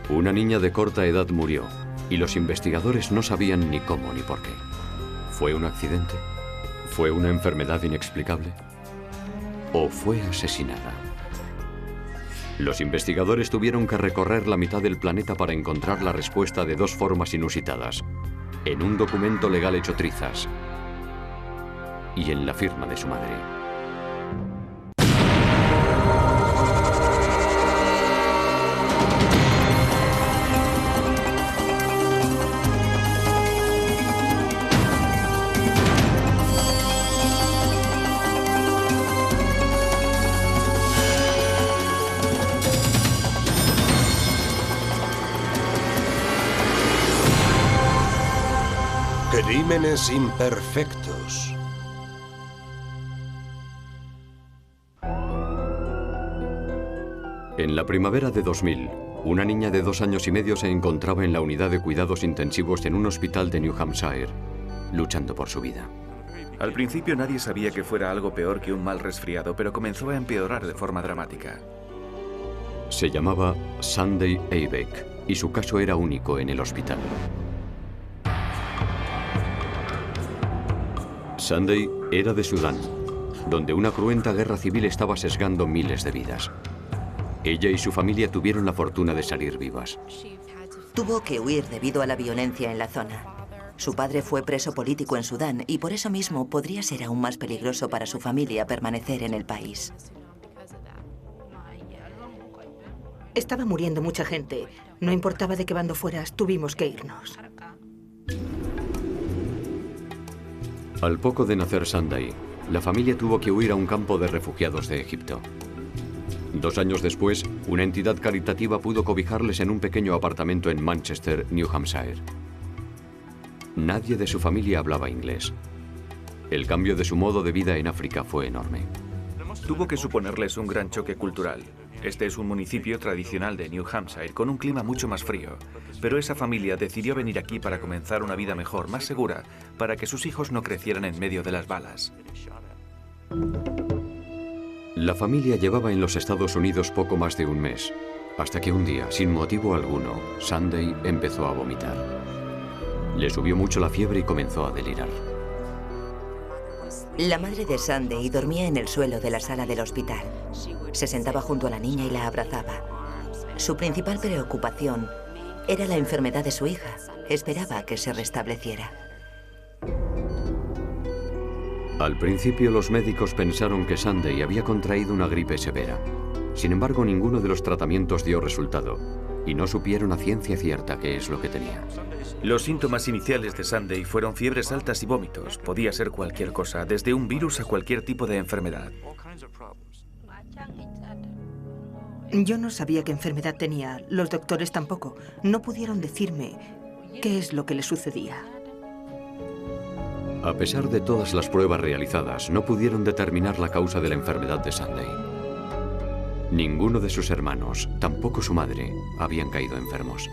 Una niña de corta edad murió y los investigadores no sabían ni cómo ni por qué. ¿Fue un accidente? ¿Fue una enfermedad inexplicable? ¿O fue asesinada? Los investigadores tuvieron que recorrer la mitad del planeta para encontrar la respuesta de dos formas inusitadas: en un documento legal hecho trizas y en la firma de su madre. Crímenes imperfectos. En la primavera de 2000, una niña de 2 años y medio se encontraba en la unidad de cuidados intensivos en un hospital de New Hampshire, luchando por su vida. Al principio nadie sabía que fuera algo peor que un mal resfriado, pero comenzó a empeorar de forma dramática. Se llamaba Sunday Aybeck y su caso era único en el hospital. Sunday era de Sudán, donde una cruenta guerra civil estaba sesgando miles de vidas. Ella y su familia tuvieron la fortuna de salir vivas. Tuvo que huir debido a la violencia en la zona. Su padre fue preso político en Sudán y por eso mismo podría ser aún más peligroso para su familia permanecer en el país. Estaba muriendo mucha gente. No importaba de qué bando fueras, tuvimos que irnos. Al poco de nacer Sunday, la familia tuvo que huir a un campo de refugiados de Egipto. 2 años después, una entidad caritativa pudo cobijarles en un pequeño apartamento en Manchester, New Hampshire. Nadie de su familia hablaba inglés. El cambio de su modo de vida en África fue enorme. Tuvo que suponerles un gran choque cultural. Este es un municipio tradicional de New Hampshire con un clima mucho más frío, pero esa familia decidió venir aquí para comenzar una vida mejor, más segura, para que sus hijos no crecieran en medio de las balas. La familia llevaba en los Estados Unidos poco más de un mes, hasta que un día, sin motivo alguno, Sunday empezó a vomitar. Le subió mucho la fiebre y comenzó a delirar. La madre de Sunday dormía en el suelo de la sala del hospital. Se sentaba junto a la niña y la abrazaba. Su principal preocupación era la enfermedad de su hija. Esperaba que se restableciera. Al principio los médicos pensaron que Sunday había contraído una gripe severa. Sin embargo, ninguno de los tratamientos dio resultado y no supieron a ciencia cierta qué es lo que tenía. Los síntomas iniciales de Sunday fueron fiebres altas y vómitos. Podía ser cualquier cosa, desde un virus a cualquier tipo de enfermedad. Yo no sabía qué enfermedad tenía. Los doctores tampoco. No pudieron decirme qué es lo que le sucedía. A pesar de todas las pruebas realizadas, no pudieron determinar la causa de la enfermedad de Sunday. Ninguno de sus hermanos, tampoco su madre, habían caído enfermos.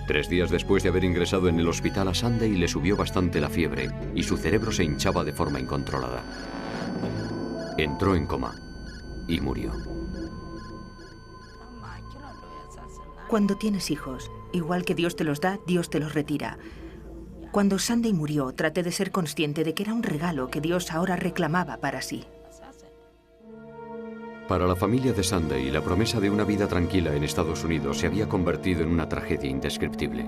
3 días después de haber ingresado en el hospital, a Sunday le subió bastante la fiebre y su cerebro se hinchaba de forma incontrolada. Entró en coma y murió. Cuando tienes hijos, igual que Dios te los da, Dios te los retira. Cuando Sunday murió, traté de ser consciente de que era un regalo que Dios ahora reclamaba para sí. Para la familia de Sunday, la promesa de una vida tranquila en Estados Unidos se había convertido en una tragedia indescriptible.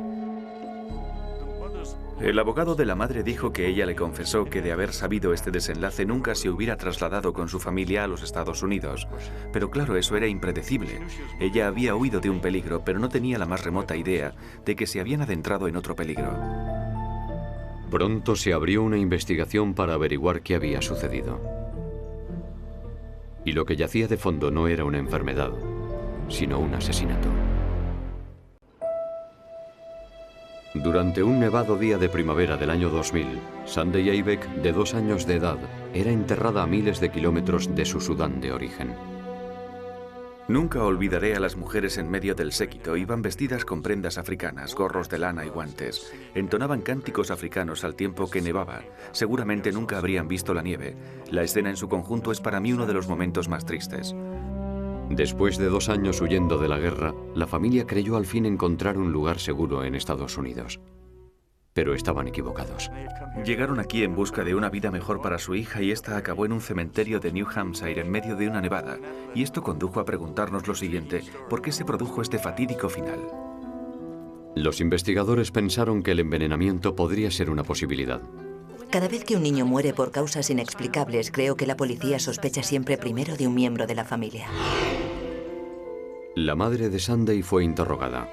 El abogado de la madre dijo que ella le confesó que de haber sabido este desenlace nunca se hubiera trasladado con su familia a los Estados Unidos. Pero claro, eso era impredecible. Ella había huido de un peligro, pero no tenía la más remota idea de que se habían adentrado en otro peligro. Pronto se abrió una investigación para averiguar qué había sucedido. Y lo que yacía de fondo no era una enfermedad, sino un asesinato. Durante un nevado día de primavera del año 2000, Sunday Aybeck, de 2 años de edad, era enterrada a miles de kilómetros de su Sudán de origen. Nunca olvidaré a las mujeres en medio del séquito. Iban vestidas con prendas africanas, gorros de lana y guantes. Entonaban cánticos africanos al tiempo que nevaba. Seguramente nunca habrían visto la nieve. La escena en su conjunto es para mí uno de los momentos más tristes. Después de 2 años huyendo de la guerra, la familia creyó al fin encontrar un lugar seguro en Estados Unidos. Pero estaban equivocados. Llegaron aquí en busca de una vida mejor para su hija y esta acabó en un cementerio de New Hampshire en medio de una nevada. Y esto condujo a preguntarnos lo siguiente: ¿por qué se produjo este fatídico final? Los investigadores pensaron que el envenenamiento podría ser una posibilidad. Cada vez que un niño muere por causas inexplicables, creo que la policía sospecha siempre primero de un miembro de la familia. La madre de Sunday fue interrogada,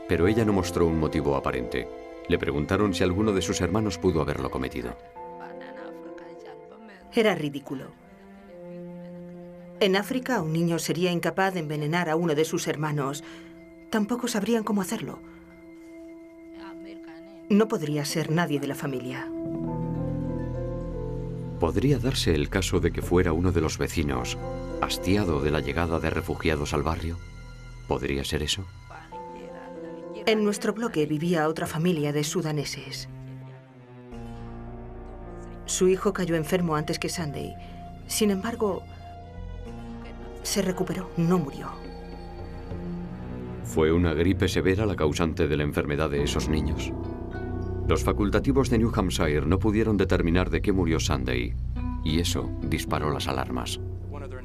pero ella no mostró un motivo aparente. Le preguntaron si alguno de sus hermanos pudo haberlo cometido. Era ridículo. En África, un niño sería incapaz de envenenar a uno de sus hermanos. Tampoco sabrían cómo hacerlo. No podría ser nadie de la familia. ¿Podría darse el caso de que fuera uno de los vecinos, hastiado de la llegada de refugiados al barrio? ¿Podría ser eso? En nuestro bloque vivía otra familia de sudaneses. Su hijo cayó enfermo antes que Sunday. Sin embargo, se recuperó, no murió. ¿Fue una gripe severa la causante de la enfermedad de esos niños? Los facultativos de New Hampshire no pudieron determinar de qué murió Sunday, y eso disparó las alarmas.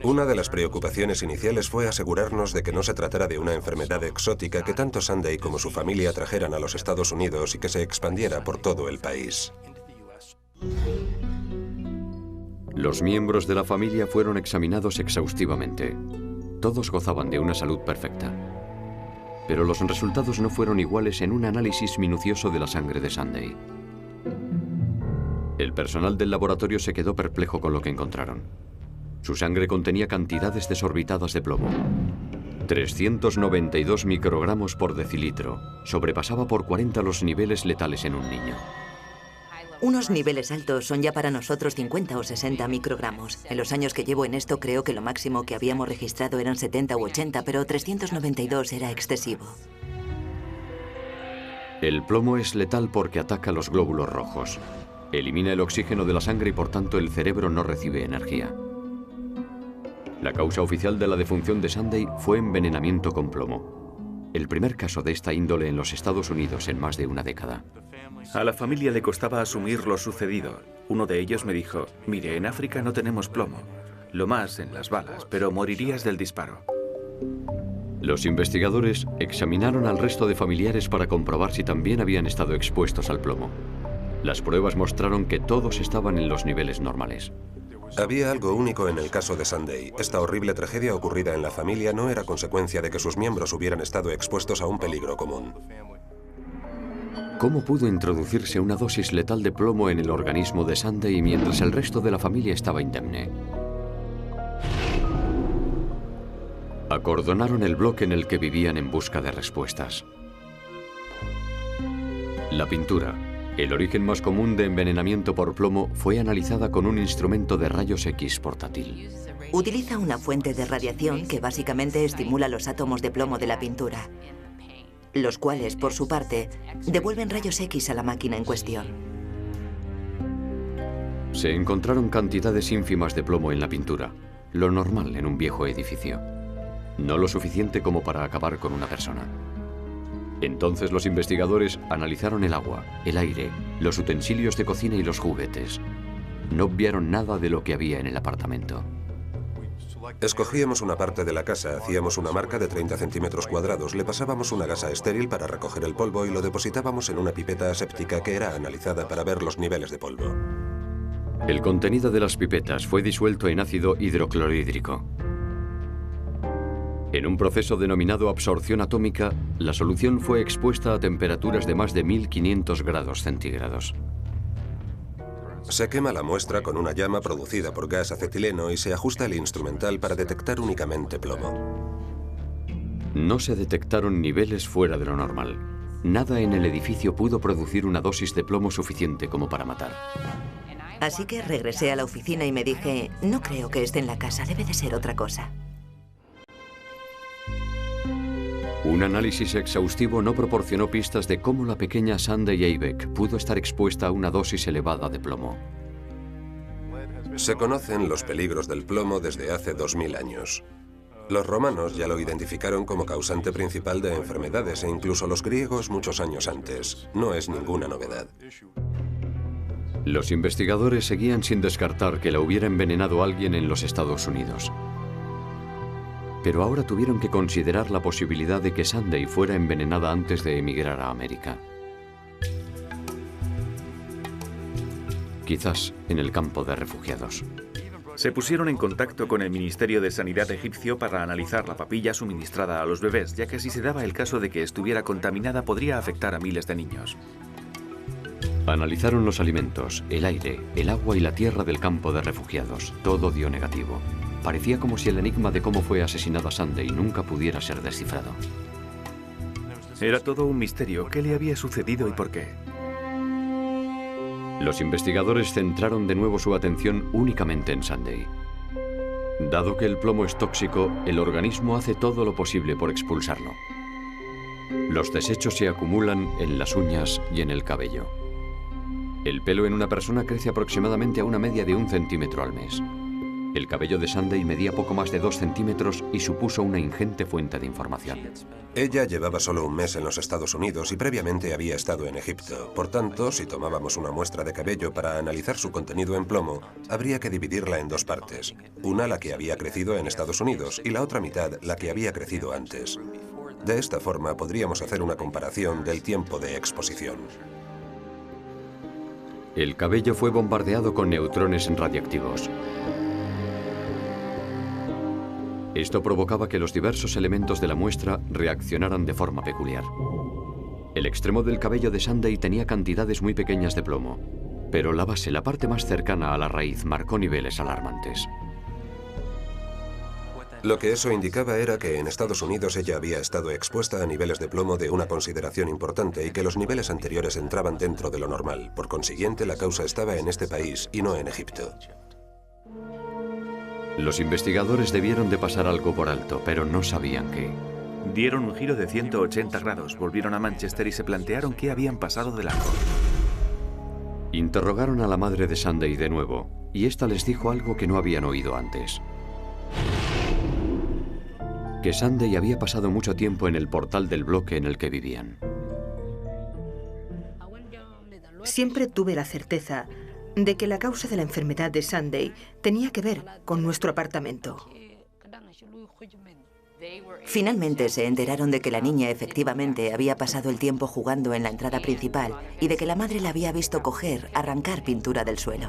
Una de las preocupaciones iniciales fue asegurarnos de que no se tratara de una enfermedad exótica que tanto Sunday como su familia trajeran a los Estados Unidos y que se expandiera por todo el país. Los miembros de la familia fueron examinados exhaustivamente. Todos gozaban de una salud perfecta. Pero los resultados no fueron iguales en un análisis minucioso de la sangre de Sunday. El personal del laboratorio se quedó perplejo con lo que encontraron. Su sangre contenía cantidades desorbitadas de plomo. 392 microgramos por decilitro. Sobrepasaba por 40 los niveles letales en un niño. Unos niveles altos son ya para nosotros 50 o 60 microgramos. En los años que llevo en esto creo que lo máximo que habíamos registrado eran 70 u 80, pero 392 era excesivo. El plomo es letal porque ataca los glóbulos rojos. Elimina el oxígeno de la sangre y por tanto el cerebro no recibe energía. La causa oficial de la defunción de Sunday fue envenenamiento con plomo. El primer caso de esta índole en los Estados Unidos en más de una década. A la familia le costaba asumir lo sucedido. Uno de ellos me dijo: mire, en África no tenemos plomo. Lo más en las balas, pero morirías del disparo. Los investigadores examinaron al resto de familiares para comprobar si también habían estado expuestos al plomo. Las pruebas mostraron que todos estaban en los niveles normales. Había algo único en el caso de Sunday. Esta horrible tragedia ocurrida en la familia no era consecuencia de que sus miembros hubieran estado expuestos a un peligro común. ¿Cómo pudo introducirse una dosis letal de plomo en el organismo de Sunday mientras el resto de la familia estaba indemne? Acordonaron el bloque en el que vivían en busca de respuestas. La pintura, el origen más común de envenenamiento por plomo, fue analizada con un instrumento de rayos X portátil. Utiliza una fuente de radiación que básicamente estimula los átomos de plomo de la pintura, los cuales, por su parte, devuelven rayos X a la máquina en cuestión. Se encontraron cantidades ínfimas de plomo en la pintura, lo normal en un viejo edificio. No lo suficiente como para acabar con una persona. Entonces los investigadores analizaron el agua, el aire, los utensilios de cocina y los juguetes. No obviaron nada de lo que había en el apartamento. Escogíamos una parte de la casa, hacíamos una marca de 30 centímetros cuadrados, le pasábamos una gasa estéril para recoger el polvo y lo depositábamos en una pipeta aséptica que era analizada para ver los niveles de polvo. El contenido de las pipetas fue disuelto en ácido hidroclorhídrico. En un proceso denominado absorción atómica, la solución fue expuesta a temperaturas de más de 1500 grados centígrados. Se quema la muestra con una llama producida por gas acetileno y se ajusta el instrumental para detectar únicamente plomo. No se detectaron niveles fuera de lo normal. Nada en el edificio pudo producir una dosis de plomo suficiente como para matar. Así que regresé a la oficina y me dije, no creo que esté en la casa, debe de ser otra cosa. Un análisis exhaustivo no proporcionó pistas de cómo la pequeña Sunday Aybeck pudo estar expuesta a una dosis elevada de plomo. Se conocen los peligros del plomo desde hace 2000 años. Los romanos ya lo identificaron como causante principal de enfermedades e incluso los griegos muchos años antes. No es ninguna novedad. Los investigadores seguían sin descartar que la hubiera envenenado alguien en los Estados Unidos. Pero ahora tuvieron que considerar la posibilidad de que Sunday fuera envenenada antes de emigrar a América. Quizás en el campo de refugiados. Se pusieron en contacto con el Ministerio de Sanidad egipcio para analizar la papilla suministrada a los bebés, ya que si se daba el caso de que estuviera contaminada podría afectar a miles de niños. Analizaron los alimentos, el aire, el agua y la tierra del campo de refugiados. Todo dio negativo. Parecía como si el enigma de cómo fue asesinada Sunday nunca pudiera ser descifrado. Era todo un misterio. ¿Qué le había sucedido y por qué? Los investigadores centraron de nuevo su atención únicamente en Sunday. Dado que el plomo es tóxico, el organismo hace todo lo posible por expulsarlo. Los desechos se acumulan en las uñas y en el cabello. El pelo en una persona crece aproximadamente a una media de 1 centímetro al mes. El cabello de Sunday medía poco más de 2 centímetros y supuso una ingente fuente de información. Ella llevaba solo un mes en los Estados Unidos y previamente había estado en Egipto. Por tanto, si tomábamos una muestra de cabello para analizar su contenido en plomo, habría que dividirla en 2 partes. Una la que había crecido en Estados Unidos y la otra mitad la que había crecido antes. De esta forma podríamos hacer una comparación del tiempo de exposición. El cabello fue bombardeado con neutrones radiactivos. Esto provocaba que los diversos elementos de la muestra reaccionaran de forma peculiar. El extremo del cabello de Sunday tenía cantidades muy pequeñas de plomo, pero la base, la parte más cercana a la raíz, marcó niveles alarmantes. Lo que eso indicaba era que en Estados Unidos ella había estado expuesta a niveles de plomo de una consideración importante y que los niveles anteriores entraban dentro de lo normal. Por consiguiente, la causa estaba en este país y no en Egipto. Los investigadores debieron de pasar algo por alto, pero no sabían qué. Dieron un giro de 180 grados, volvieron a Manchester y se plantearon qué habían pasado de largo. Interrogaron a la madre de Sunday de nuevo, y esta les dijo algo que no habían oído antes. Que Sunday había pasado mucho tiempo en el portal del bloque en el que vivían. Siempre tuve la certeza de que la causa de la enfermedad de Sunday tenía que ver con nuestro apartamento. Finalmente se enteraron de que la niña efectivamente había pasado el tiempo jugando en la entrada principal y de que la madre la había visto arrancar pintura del suelo.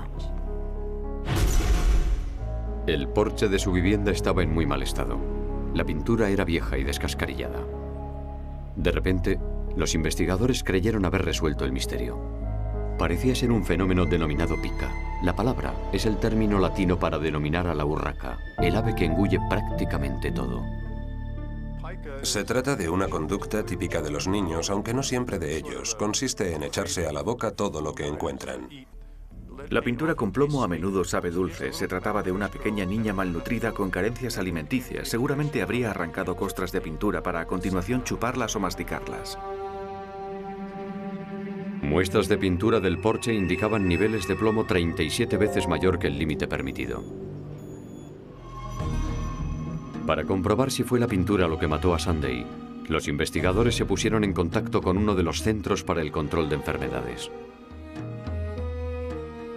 El porche de su vivienda estaba en muy mal estado. La pintura era vieja y descascarillada. De repente, los investigadores creyeron haber resuelto el misterio. Parecía ser un fenómeno denominado pica. La palabra es el término latino para denominar a la urraca, el ave que engulle prácticamente todo. Se trata de una conducta típica de los niños, aunque no siempre de ellos. Consiste en echarse a la boca todo lo que encuentran. La pintura con plomo a menudo sabe dulce. Se trataba de una pequeña niña malnutrida con carencias alimenticias. Seguramente habría arrancado costras de pintura para a continuación chuparlas o masticarlas. Muestras de pintura del porche indicaban niveles de plomo 37 veces mayor que el límite permitido. Para comprobar si fue la pintura lo que mató a Sunday, los investigadores se pusieron en contacto con uno de los Centros para el Control de Enfermedades.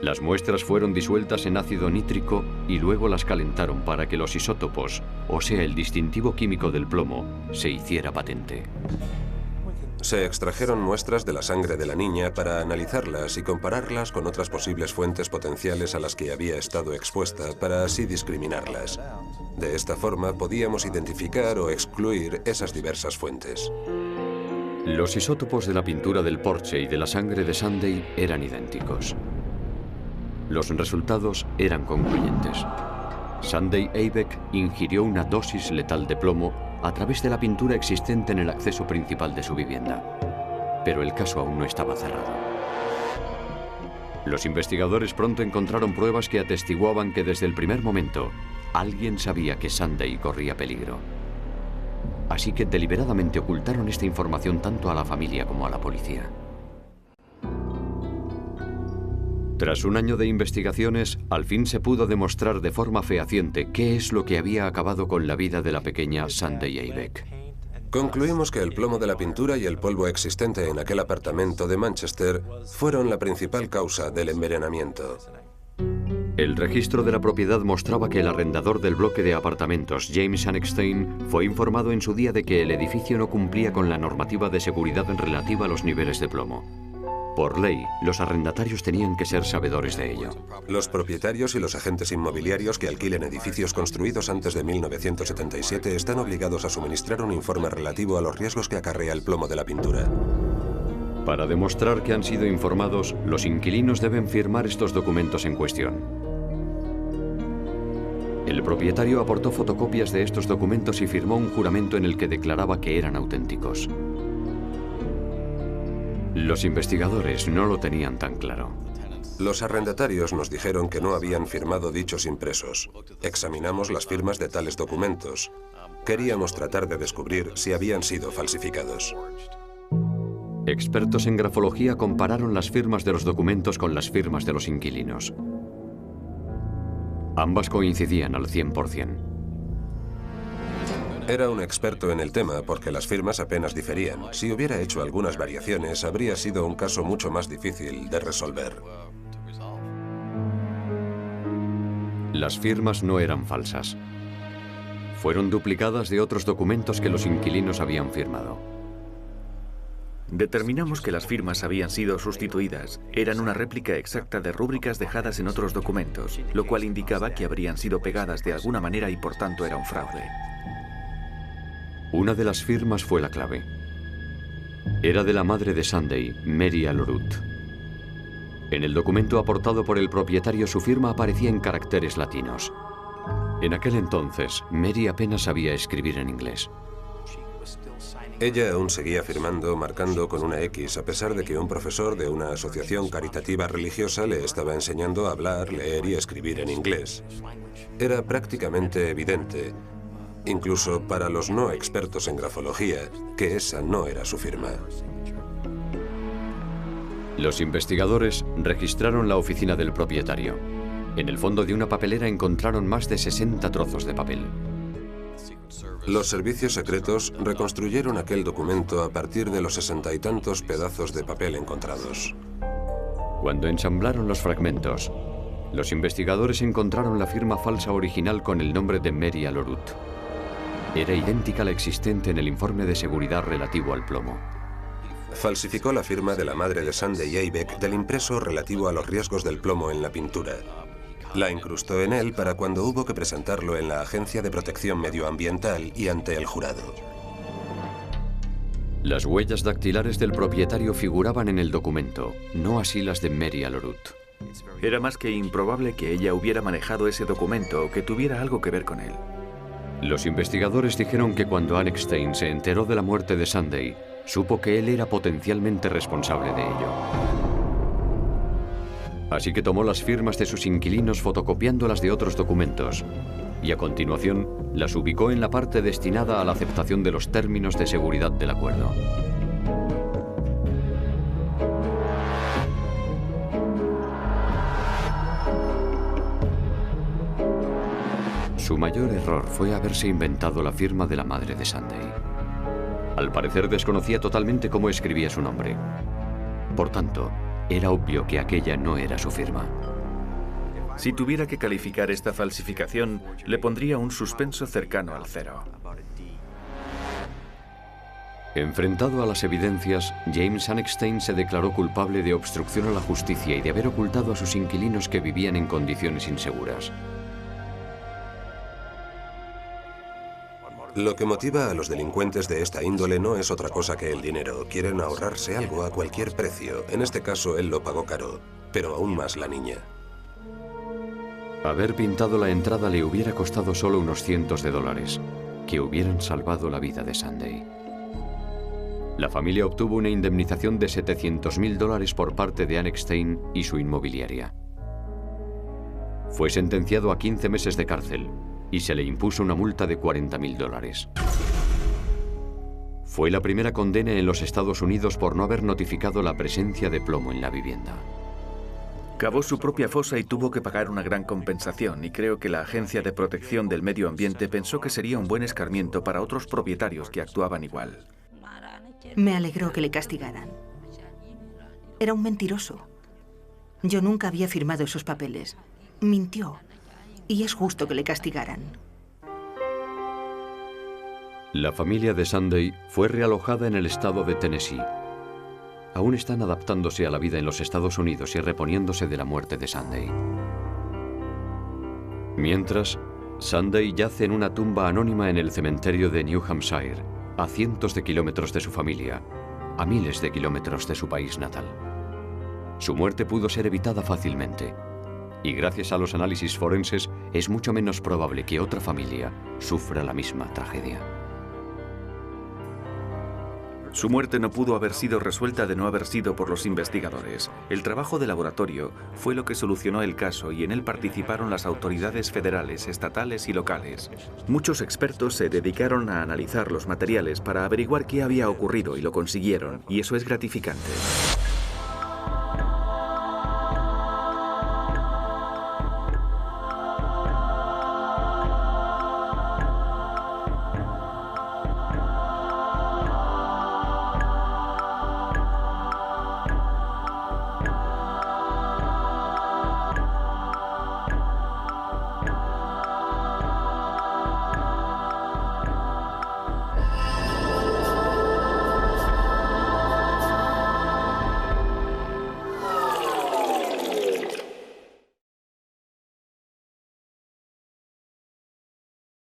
Las muestras fueron disueltas en ácido nítrico y luego las calentaron para que los isótopos, o sea, el distintivo químico del plomo, se hiciera patente. Se extrajeron muestras de la sangre de la niña para analizarlas y compararlas con otras posibles fuentes potenciales a las que había estado expuesta para así discriminarlas. De esta forma podíamos identificar o excluir esas diversas fuentes. Los isótopos de la pintura del porche y de la sangre de Sunday eran idénticos. Los resultados eran concluyentes. Sunday Aybeck ingirió una dosis letal de plomo a través de la pintura existente en el acceso principal de su vivienda. Pero el caso aún no estaba cerrado. Los investigadores pronto encontraron pruebas que atestiguaban que desde el primer momento alguien sabía que Sunday corría peligro. Así que deliberadamente ocultaron esta información tanto a la familia como a la policía. Tras un año de investigaciones, al fin se pudo demostrar de forma fehaciente qué es lo que había acabado con la vida de la pequeña Sunday Aybeck. Concluimos que el plomo de la pintura y el polvo existente en aquel apartamento de Manchester fueron la principal causa del envenenamiento. El registro de la propiedad mostraba que el arrendador del bloque de apartamentos, James Anekstein, fue informado en su día de que el edificio no cumplía con la normativa de seguridad relativa a los niveles de plomo. Por ley, los arrendatarios tenían que ser sabedores de ello. Los propietarios y los agentes inmobiliarios que alquilen edificios construidos antes de 1977 están obligados a suministrar un informe relativo a los riesgos que acarrea el plomo de la pintura. Para demostrar que han sido informados, los inquilinos deben firmar estos documentos en cuestión. El propietario aportó fotocopias de estos documentos y firmó un juramento en el que declaraba que eran auténticos. Los investigadores no lo tenían tan claro. Los arrendatarios nos dijeron que no habían firmado dichos impresos. Examinamos las firmas de tales documentos. Queríamos tratar de descubrir si habían sido falsificados. Expertos en grafología compararon las firmas de los documentos con las firmas de los inquilinos. Ambas coincidían al 100%. Era un experto en el tema porque las firmas apenas diferían. Si hubiera hecho algunas variaciones, habría sido un caso mucho más difícil de resolver. Las firmas no eran falsas. Fueron duplicadas de otros documentos que los inquilinos habían firmado. Determinamos que las firmas habían sido sustituidas. Eran una réplica exacta de rúbricas dejadas en otros documentos, lo cual indicaba que habrían sido pegadas de alguna manera y por tanto era un fraude. Una de las firmas fue la clave. Era de la madre de Sunday, Mary Allorut. En el documento aportado por el propietario su firma aparecía en caracteres latinos. En aquel entonces, Mary apenas sabía escribir en inglés. Ella aún seguía firmando, marcando con una X, a pesar de que un profesor de una asociación caritativa religiosa le estaba enseñando a hablar, leer y escribir en inglés. Era prácticamente evidente, incluso para los no expertos en grafología, que esa no era su firma. Los investigadores registraron la oficina del propietario. En el fondo de una papelera encontraron más de 60 trozos de papel. Los servicios secretos reconstruyeron aquel documento a partir de los 60 y tantos pedazos de papel encontrados. Cuando ensamblaron los fragmentos, los investigadores encontraron la firma falsa original con el nombre de Mary Allorut. Era idéntica a la existente en el informe de seguridad relativo al plomo. Falsificó la firma de la madre de Sunday Aybeck del impreso relativo a los riesgos del plomo en la pintura. La incrustó en él para cuando hubo que presentarlo en la Agencia de Protección Medioambiental y ante el jurado. Las huellas dactilares del propietario figuraban en el documento, no así las de Mary Allorut. Era más que improbable que ella hubiera manejado ese documento o que tuviera algo que ver con él. Los investigadores dijeron que cuando Anekstein se enteró de la muerte de Sunday, supo que él era potencialmente responsable de ello. Así que tomó las firmas de sus inquilinos fotocopiándolas de otros documentos y a continuación las ubicó en la parte destinada a la aceptación de los términos de seguridad del acuerdo. Su mayor error fue haberse inventado la firma de la madre de Sunday. Al parecer desconocía totalmente cómo escribía su nombre. Por tanto, era obvio que aquella no era su firma. Si tuviera que calificar esta falsificación, le pondría un suspenso cercano al 0. Enfrentado a las evidencias, James Anekstein se declaró culpable de obstrucción a la justicia y de haber ocultado a sus inquilinos que vivían en condiciones inseguras. Lo que motiva a los delincuentes de esta índole no es otra cosa que el dinero. Quieren ahorrarse algo a cualquier precio. En este caso, él lo pagó caro, pero aún más la niña. Haber pintado la entrada le hubiera costado solo unos cientos de dólares, que hubieran salvado la vida de Sunday. La familia obtuvo una indemnización de $700.000 por parte de Anekstein y su inmobiliaria. Fue sentenciado a 15 meses de cárcel y se le impuso una multa de $40.000. Fue la primera condena en los Estados Unidos por no haber notificado la presencia de plomo en la vivienda. Cavó su propia fosa y tuvo que pagar una gran compensación, y creo que la Agencia de Protección del Medio Ambiente pensó que sería un buen escarmiento para otros propietarios que actuaban igual. Me alegró que le castigaran. Era un mentiroso. Yo nunca había firmado esos papeles. Mintió. Y es justo que le castigaran. La familia de Sunday fue realojada en el estado de Tennessee. Aún están adaptándose a la vida en los Estados Unidos y reponiéndose de la muerte de Sunday. Mientras, Sunday yace en una tumba anónima en el cementerio de New Hampshire, a cientos de kilómetros de su familia, a miles de kilómetros de su país natal. Su muerte pudo ser evitada fácilmente, y gracias a los análisis forenses es mucho menos probable que otra familia sufra la misma tragedia. Su muerte no pudo haber sido resuelta de no haber sido por los investigadores. El trabajo de laboratorio fue lo que solucionó el caso y en él participaron las autoridades federales, estatales y locales. Muchos expertos se dedicaron a analizar los materiales para averiguar qué había ocurrido y lo consiguieron, y eso es gratificante.